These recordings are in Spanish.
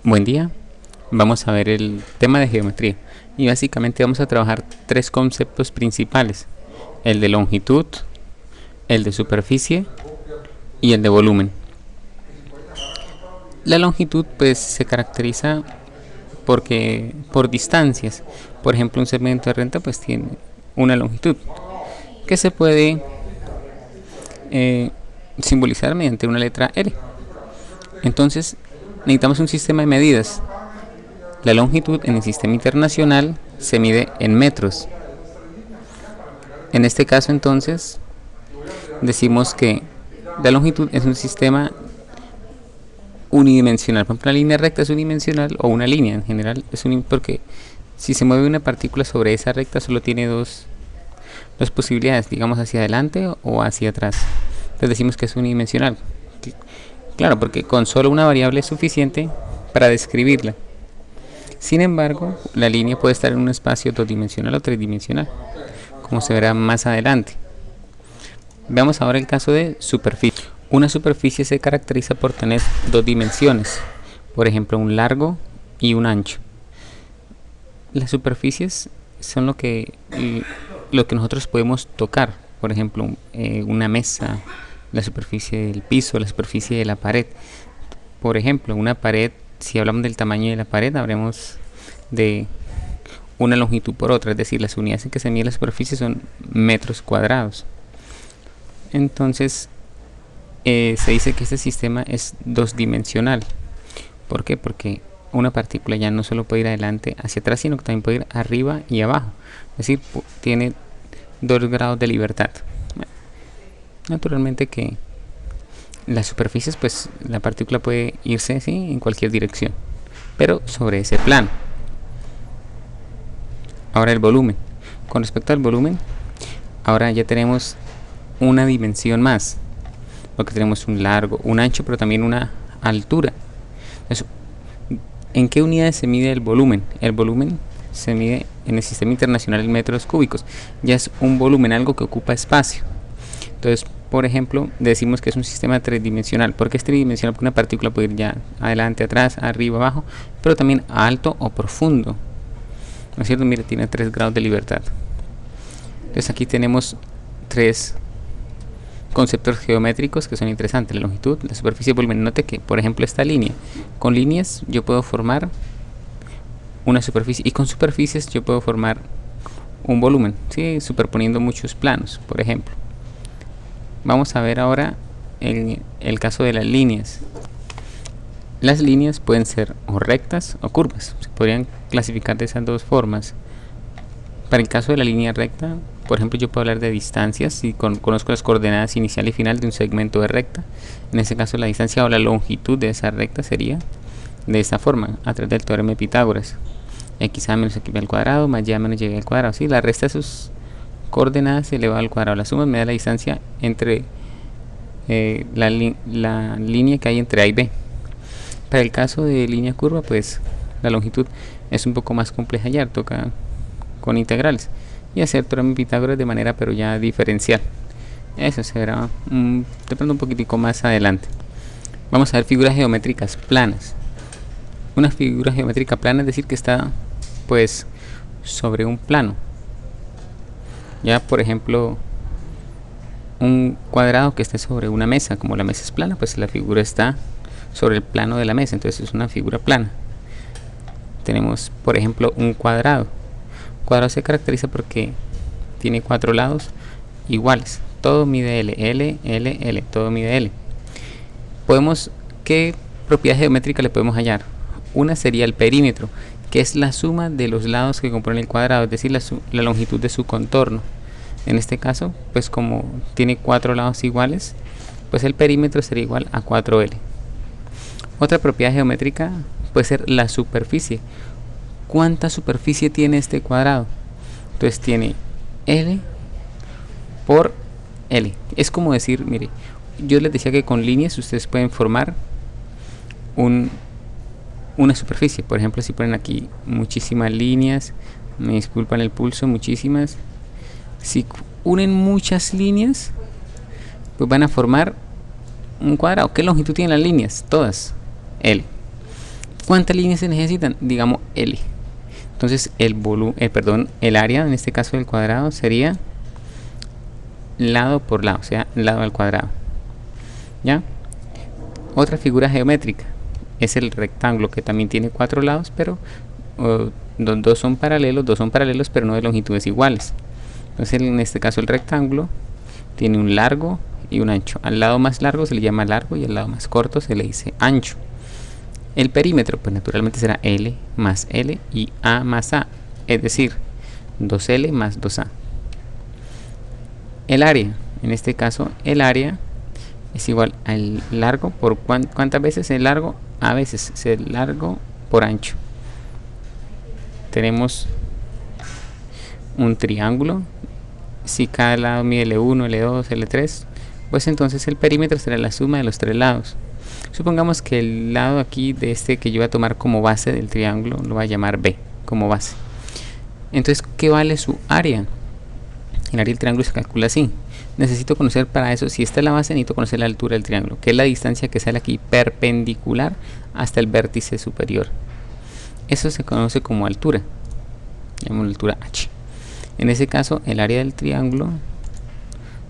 Buen día, vamos a ver el tema de geometría y básicamente vamos a trabajar tres conceptos principales: el de longitud, el de superficie y el de volumen. La longitud pues se caracteriza por distancias. Por ejemplo, un segmento de renta pues tiene una longitud que se puede simbolizar mediante una letra L. Entonces necesitamos un sistema de medidas. La longitud en el sistema internacional se mide en metros. En este caso entonces decimos que la longitud es un sistema unidimensional. Por ejemplo, una línea recta es unidimensional, o una línea en general es porque si se mueve una partícula sobre esa recta solo tiene dos posibilidades, digamos hacia adelante o hacia atrás. Entonces decimos que es unidimensional. Claro, porque con solo una variable es suficiente para describirla. Sin embargo, la línea puede estar en un espacio dodimensional o tridimensional, como se verá más adelante. Veamos ahora el caso de superficie. Una superficie se caracteriza por tener dos dimensiones, por ejemplo un largo y un ancho. Las superficies son lo que nosotros podemos tocar, por ejemplo una mesa, la superficie del piso, la superficie de la pared. Por ejemplo, una pared, si hablamos del tamaño de la pared, hablamos de una longitud por otra, es decir, las unidades en que se mide la superficie son metros cuadrados. Entonces se dice que este sistema es dos dimensional. ¿Por qué? Porque una partícula ya no solo puede ir adelante hacia atrás, sino que también puede ir arriba y abajo, es decir, tiene 2 grados de libertad. Naturalmente que las superficies, pues la partícula puede irse en cualquier dirección, pero sobre ese plano. Ahora el volumen. Con respecto al volumen, ahora ya tenemos una dimensión más, porque tenemos un largo, un ancho, pero también una altura. Entonces, ¿en qué unidades se mide el volumen? El volumen se mide en el sistema internacional en metros cúbicos. Ya es un volumen, algo que ocupa espacio. Entonces, por ejemplo, decimos que es un sistema tridimensional. ¿Por qué es tridimensional? Porque una partícula puede ir ya adelante, atrás, arriba, abajo, pero también alto o profundo. ¿No es cierto? Mire, tiene 3 grados de libertad. Entonces aquí tenemos tres conceptos geométricos que son interesantes: la longitud, la superficie y el volumen. Note que, por ejemplo, esta línea, con líneas yo puedo formar una superficie, y con superficies yo puedo formar un volumen, ¿sí? Superponiendo muchos planos, por ejemplo. Vamos a ver ahora el caso de las líneas. Las líneas pueden ser o rectas o curvas, se podrían clasificar de esas dos formas. Para el caso de la línea recta, por ejemplo, yo puedo hablar de distancias si conozco las coordenadas inicial y final de un segmento de recta. En este caso, la distancia o la longitud de esa recta sería de esta forma, a través del teorema de Pitágoras: xa menos xb al cuadrado más y menos y al cuadrado. ¿Sí? La resta de sus coordenadas elevado al cuadrado. La suma me da la distancia entre la línea que hay entre A y B. Para el caso de línea curva, pues la longitud es un poco más compleja, ya toca con integrales y hacer teorema de Pitágoras de manera pero ya diferencial. Eso se verá de pronto un poquitico más adelante. Vamos a ver figuras geométricas planas. Una figura geométrica plana es decir que está pues sobre un plano. Ya, por ejemplo, un cuadrado que esté sobre una mesa, como la mesa es plana, pues la figura está sobre el plano de la mesa, entonces es una figura plana. Tenemos, por ejemplo, un cuadrado. Un cuadrado se caracteriza porque tiene 4 lados iguales. Todo mide L, L, L, L, todo mide L. ¿Qué propiedad geométrica le podemos hallar? Una sería el perímetro, que es la suma de los lados que componen el cuadrado, es decir, la longitud de su contorno. En este caso, pues como tiene 4 lados iguales, pues el perímetro sería igual a 4L. Otra propiedad geométrica puede ser la superficie. ¿Cuánta superficie tiene este cuadrado? Entonces tiene L por L. Es como decir, mire, yo les decía que con líneas ustedes pueden formar una superficie. Por ejemplo, si ponen aquí muchísimas líneas, me disculpan el pulso, muchísimas. Si unen muchas líneas, pues van a formar un cuadrado. ¿Qué longitud tienen las líneas? Todas L. ¿Cuántas líneas se necesitan? Digamos L. Entonces el área, en este caso del cuadrado, sería lado por lado, o sea, lado al cuadrado. ¿Ya? Otra figura geométrica es el rectángulo, que también tiene 4 lados, pero dos son paralelos, pero no de longitudes iguales. Entonces en este caso el rectángulo tiene un largo y un ancho. Al lado más largo se le llama largo y al lado más corto se le dice ancho. El perímetro, pues naturalmente será L más L y A más A, es decir, 2L más 2A. El área, en este caso el área es igual al largo por ¿cuántas veces el largo? A veces es el largo por ancho. Tenemos un triángulo. Si cada lado mide L1, L2, L3, pues entonces el perímetro será la suma de los 3 lados. Supongamos que el lado aquí de este que yo voy a tomar como base del triángulo lo voy a llamar B como base. Entonces, ¿qué vale su área? El área del triángulo se calcula así. Necesito conocer para eso, si esta es la base, necesito conocer la altura del triángulo, que es la distancia que sale aquí perpendicular hasta el vértice superior. Eso se conoce como altura. Llamamos altura H. En ese caso, el área del triángulo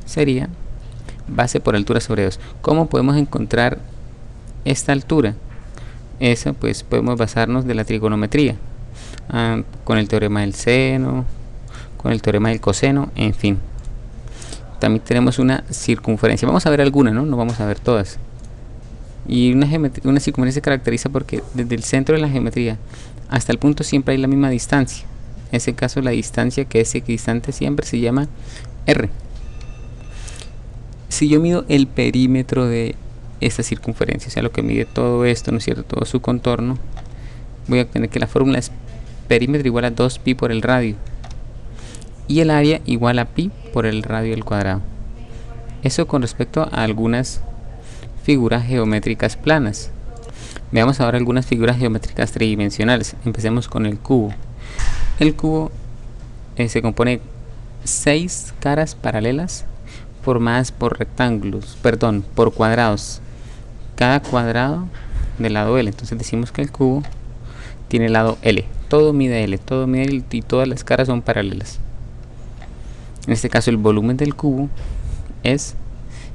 sería base por altura sobre 2. ¿Cómo podemos encontrar esta altura? Eso pues podemos basarnos de la trigonometría, con el teorema del seno, con el teorema del coseno, en fin. También tenemos una circunferencia. Vamos a ver algunas, no vamos a ver todas. Y una circunferencia se caracteriza porque desde el centro de la geometría hasta el punto siempre hay la misma distancia. En ese caso la distancia que es equidistante siempre se llama R. Si yo mido el perímetro de esta circunferencia, o sea lo que mide todo esto, ¿no es cierto? Todo su contorno, voy a tener que la fórmula es perímetro igual a 2pi por el radio y el área igual a pi por el radio al cuadrado. Eso con respecto a algunas figuras geométricas planas. Veamos ahora algunas figuras geométricas tridimensionales. Empecemos con el cubo. El cubo se compone de 6 caras paralelas formadas por rectángulos, por cuadrados. Cada cuadrado del lado L. Entonces decimos que el cubo tiene lado L. Todo mide L y todas las caras son paralelas. En este caso el volumen del cubo es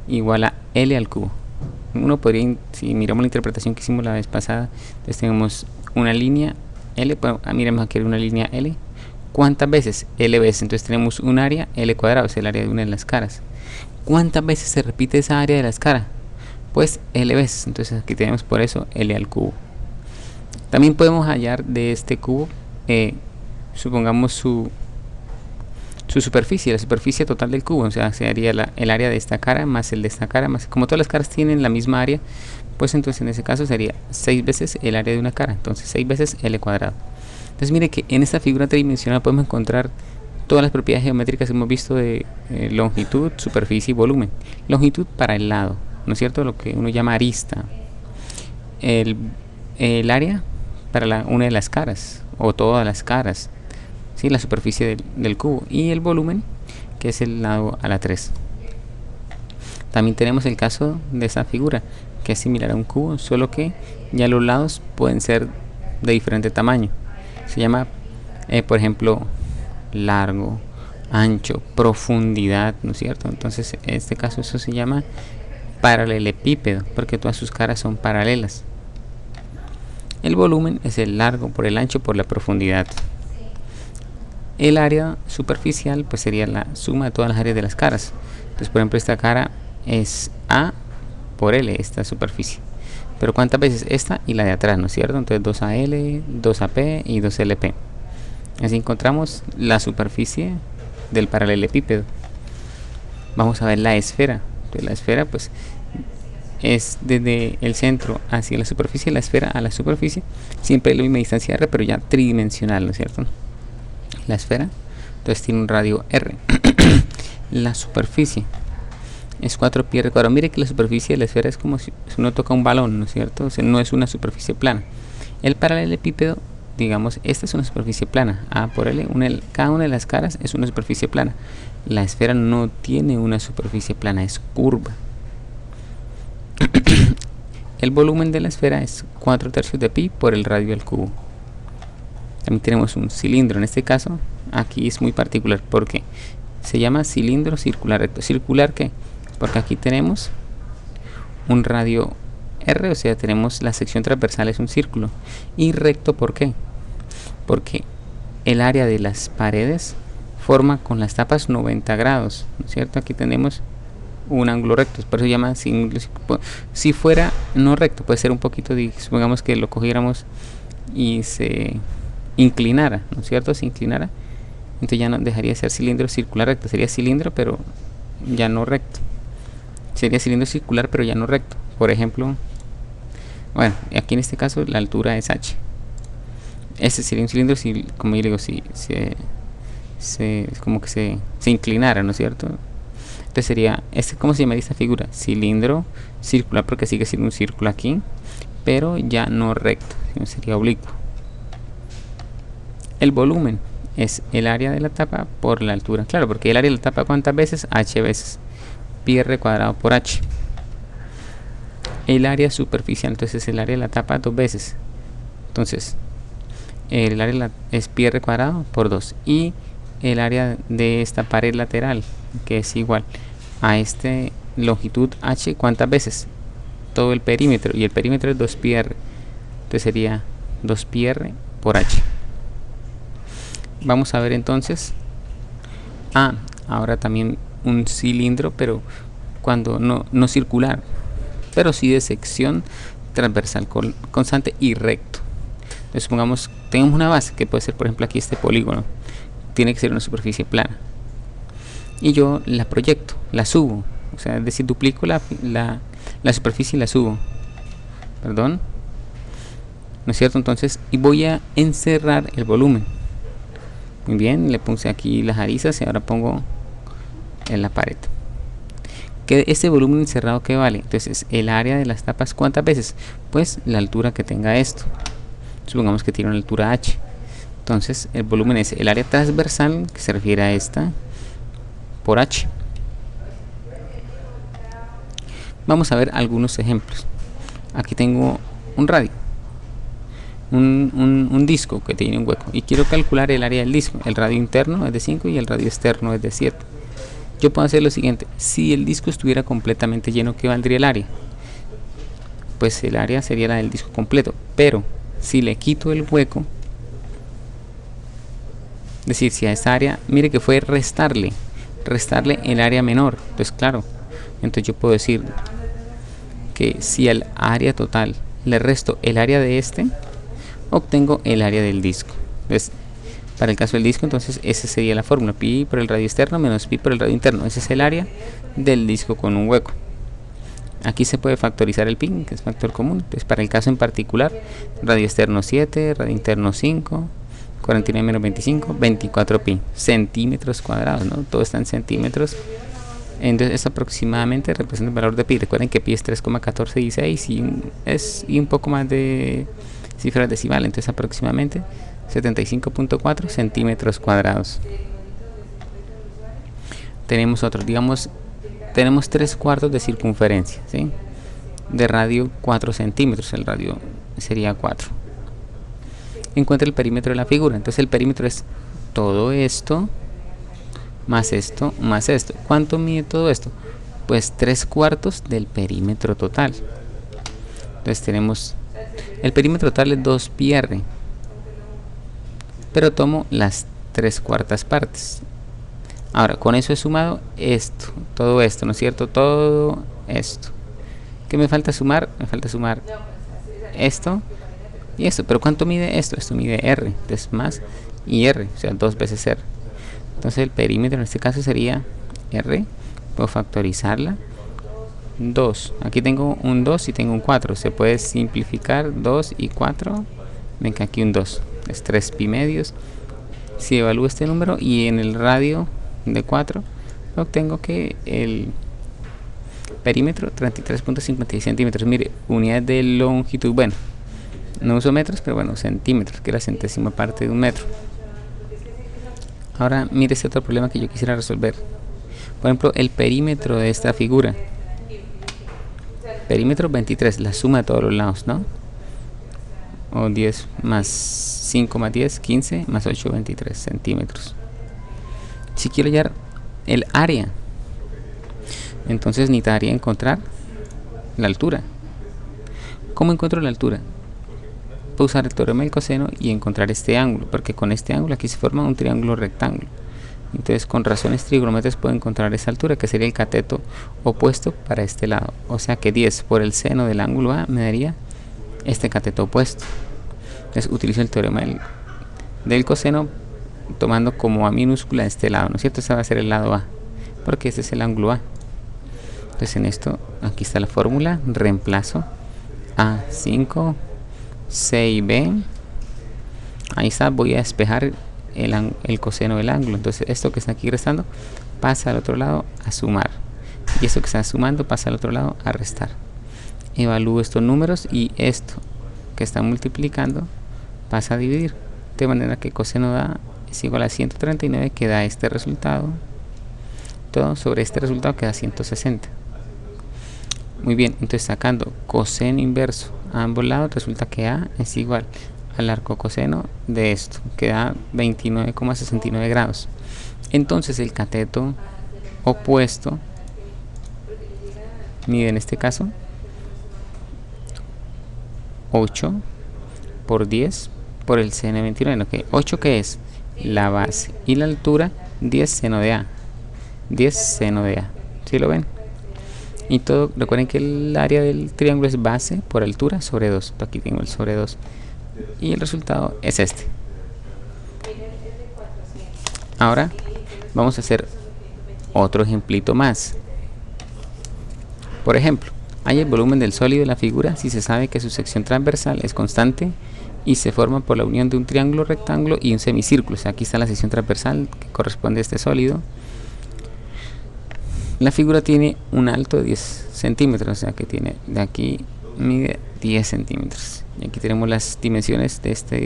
igual a L al cubo. Uno podría, si miramos la interpretación que hicimos la vez pasada, entonces tenemos una línea L, miremos aquí una línea L. ¿Cuántas veces? L veces. Entonces tenemos un área L cuadrado, es el área de una de las caras. ¿Cuántas veces se repite esa área de las caras? Pues L veces. Entonces aquí tenemos por eso L al cubo. También podemos hallar de este cubo, supongamos su superficie, la superficie total del cubo, o sea, sería el área de esta cara más el de esta cara, más como todas las caras tienen la misma área, pues entonces en ese caso sería 6 veces el área de una cara, entonces 6 veces L cuadrado. Entonces mire que en esta figura tridimensional podemos encontrar todas las propiedades geométricas que hemos visto de longitud, superficie y volumen. Longitud para el lado, ¿no es cierto? Lo que uno llama arista. El área para una de las caras o todas las caras, ¿sí? La superficie del cubo, y el volumen, que es el lado a la 3. También tenemos el caso de esta figura, que es similar a un cubo, solo que ya los lados pueden ser de diferente tamaño. Se llama, por ejemplo, largo, ancho, profundidad, ¿no es cierto? Entonces en este caso eso se llama paralelepípedo, porque todas sus caras son paralelas. El volumen es el largo por el ancho por la profundidad. El área superficial pues sería la suma de todas las áreas de las caras. Entonces, por ejemplo, esta cara es A por L, esta superficie. Pero ¿cuántas veces? Esta y la de atrás, ¿no es cierto? Entonces 2AL, 2AP y 2LP. Así encontramos la superficie del paralelepípedo. Vamos a ver la esfera. Entonces, la esfera pues es desde el centro hacia la superficie, la esfera a la superficie, siempre la misma distancia R, pero ya tridimensional, ¿no es cierto? La esfera entonces tiene un radio R. La superficie es 4pi r cuadrado. Mire que la superficie de la esfera es como si uno toca un balón, ¿no es cierto? O sea, no es una superficie plana. El paralelepípedo, digamos, esta es una superficie plana, A por L, cada una de las caras es una superficie plana. La esfera no tiene una superficie plana, es curva. el volumen de la esfera es 4/3 de pi por el radio al cubo. También tenemos un cilindro. En este caso, aquí es muy particular porque se llama cilindro circular recto. ¿Circular qué? Porque aquí tenemos un radio R, o sea, tenemos la sección transversal es un círculo. Y recto, ¿por qué? Porque el área de las paredes forma con las tapas 90 grados, ¿no es cierto? Aquí tenemos un ángulo recto, por eso se llama cilindro. Si fuera no recto, puede ser un poquito, supongamos que lo cogiéramos y se inclinara, ¿no es cierto? Se inclinara, entonces ya no dejaría de ser cilindro circular recto, sería cilindro pero ya no recto. Sería cilindro circular pero ya no recto. Por ejemplo, bueno, aquí en este caso la altura es h. Este sería un cilindro si, como yo digo, si como que se inclinara, ¿no es cierto? Entonces sería, ¿cómo se llamaría esta figura? Cilindro circular, porque sigue siendo un círculo aquí, pero ya no recto, sino sería oblicuo. El volumen es el área de la tapa por la altura. Claro, porque el área de la tapa, ¿cuántas veces? H veces. Pi r cuadrado por h. El área superficial, entonces el área de la tapa 2 veces. Entonces, el área es pi r cuadrado por 2. Y el área de esta pared lateral, que es igual a este longitud h, ¿cuántas veces? Todo el perímetro. Y el perímetro es 2 pi r. Entonces sería 2 pi r por h. Vamos a ver entonces. Ahora también un cilindro, pero cuando no circular, pero sí de sección transversal constante y recto. Entonces supongamos, tenemos una base que puede ser, por ejemplo, aquí este polígono. Tiene que ser una superficie plana. Y yo la proyecto, la subo. O sea, es decir, duplico la superficie y la subo. Perdón. ¿No es cierto? Entonces, y voy a encerrar el volumen. Muy bien, le puse aquí las aristas y ahora pongo en la pared. Que este volumen encerrado, ¿qué vale? Entonces, el área de las tapas, ¿cuántas veces? Pues la altura que tenga esto. Supongamos que tiene una altura h. Entonces, el volumen es el área transversal, que se refiere a esta, por h. Vamos a ver algunos ejemplos. Aquí tengo un radio. Un disco que tiene un hueco y quiero calcular el área del disco. El radio interno es de 5 y el radio externo es de 7. Yo puedo hacer lo siguiente: si el disco estuviera completamente lleno, ¿qué valdría el área? Pues el área sería la del disco completo, pero si le quito el hueco, es decir, si a esta área, mire que fue restarle el área menor, pues claro, entonces yo puedo decir que si al área total le resto el área de este, obtengo el área del disco. Entonces, para el caso del disco, entonces esa sería la fórmula: pi por el radio externo menos pi por el radio interno. Ese es el área del disco con un hueco. Aquí se puede factorizar el pi, que es factor común. Entonces, para el caso en particular, radio externo 7, radio interno 5, 49 menos 25, 24 pi, centímetros cuadrados, ¿no? Todo está en centímetros. Entonces, esto aproximadamente representa el valor de pi. Recuerden que pi es 3,1416 y un poco más de cifras decimales, entonces aproximadamente 75.4 centímetros cuadrados. Tenemos otro, digamos, tenemos 3/4 de circunferencia, ¿sí? De radio 4 centímetros, el radio sería 4. Encuentra el perímetro de la figura. Entonces el perímetro es todo esto más esto más esto. ¿Cuánto mide todo esto? Pues 3/4 del perímetro total. Entonces tenemos el perímetro total es 2 pi r, pero tomo las 3/4 partes. Ahora, con eso he sumado esto, todo esto, ¿no es cierto? Todo esto. ¿Qué me falta sumar? Me falta sumar esto y esto. ¿Pero cuánto mide esto? Esto mide r, entonces más y r, o sea, 2 veces r. Entonces el perímetro en este caso sería r, puedo factorizarla. 2, aquí tengo un 2 y tengo un 4, se puede simplificar 2 y 4, ven que aquí un 2, es 3 pi medios. Si evalúo este número y en el radio de 4, obtengo que el perímetro 33.56 centímetros. Mire, unidades de longitud, bueno, no uso metros, pero bueno, centímetros, que es la centésima parte de un metro. Ahora mire este otro problema que yo quisiera resolver. Por ejemplo, el perímetro de esta figura. Perímetro 23, la suma de todos los lados, ¿no? O 10 más 5 más 10, 15 más 8, 23 centímetros. Si quiero hallar el área, entonces necesitaría encontrar la altura. ¿Cómo encuentro la altura? Puedo usar el teorema del coseno y encontrar este ángulo, porque con este ángulo aquí se forma un triángulo rectángulo. Entonces con razones trigonométricas puedo encontrar esa altura, que sería el cateto opuesto para este lado. O sea que 10 por el seno del ángulo A me daría este cateto opuesto. Entonces utilizo el teorema del coseno tomando como A minúscula este lado, ¿no es cierto? Este va a ser el lado A, porque este es el ángulo A. Entonces en esto, aquí está la fórmula, reemplazo A5, C y B. Ahí está, voy a despejar el coseno del ángulo. Entonces esto que está aquí restando pasa al otro lado a sumar, y esto que está sumando pasa al otro lado a restar. Evalúo estos números y esto que está multiplicando pasa a dividir, de manera que coseno da es igual a 139, que da este resultado. Todo sobre este resultado queda 160. Muy bien, entonces sacando coseno inverso a ambos lados, resulta que A es igual al arco coseno de esto, que da 29,69 grados. Entonces el cateto opuesto mide en este caso 8 por 10 por el seno de 29, que 8 que es la base y la altura, 10 seno de A, 10 seno de A, ¿sí lo ven? Y todo, recuerden que el área del triángulo es base por altura sobre 2. Aquí tengo el sobre 2. Y el resultado es este. Ahora vamos a hacer otro ejemplito más. Por ejemplo, hay el volumen del sólido de la figura si se sabe que su sección transversal es constante y se forma por la unión de un triángulo rectángulo y un semicírculo. O sea, aquí está la sección transversal que corresponde a este sólido. La figura tiene un alto de 10 centímetros, o sea que tiene de aquí mide 10 centímetros. Y aquí tenemos las dimensiones de esta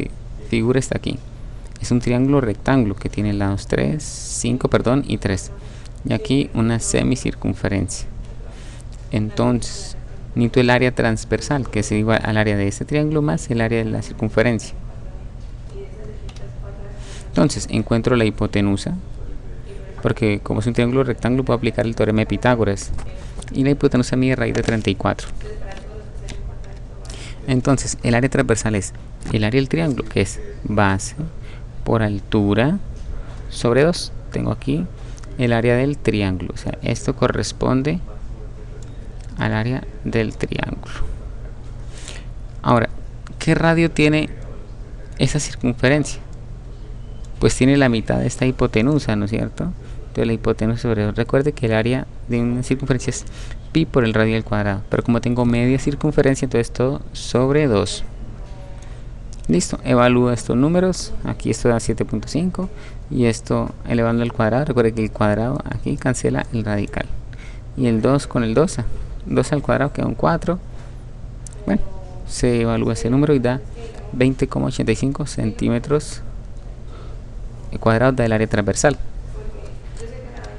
figura, está aquí. Es un triángulo rectángulo que tiene lados 5 y 3. Y aquí una semicircunferencia. Entonces, necesito el área transversal, que es igual al área de este triángulo más el área de la circunferencia. Entonces, encuentro la hipotenusa, porque como es un triángulo rectángulo puedo aplicar el teorema de Pitágoras, y la hipotenusa mide raíz de 34. Entonces el área transversal es el área del triángulo, que es base por altura sobre 2. Tengo aquí el área del triángulo, o sea, esto corresponde al área del triángulo. Ahora, ¿qué radio tiene esa circunferencia? Pues tiene la mitad de esta hipotenusa, ¿no es cierto? Entonces la hipotenusa sobre 2. Recuerde que el área de una circunferencia es pi por el radio al cuadrado, pero como tengo media circunferencia, entonces todo sobre 2. Listo, evalúo estos números. Aquí esto da 7.5 y esto elevando al cuadrado. Recuerde que el cuadrado aquí cancela el radical, y el 2 con el 2 al cuadrado queda un 4. Bueno, se evalúa ese número y da 20,85 centímetros cuadrados del área transversal.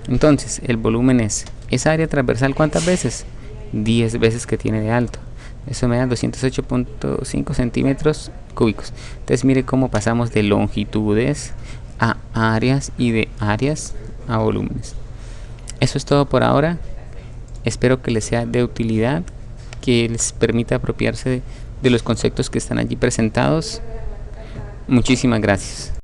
Entonces el volumen es esa área transversal, ¿cuántas veces? 10 veces que tiene de alto. Eso me da 208.5 centímetros cúbicos. Entonces mire cómo pasamos de longitudes a áreas y de áreas a volúmenes. Eso es todo por ahora. Espero que les sea de utilidad, que les permita apropiarse de los conceptos que están allí presentados. Muchísimas gracias.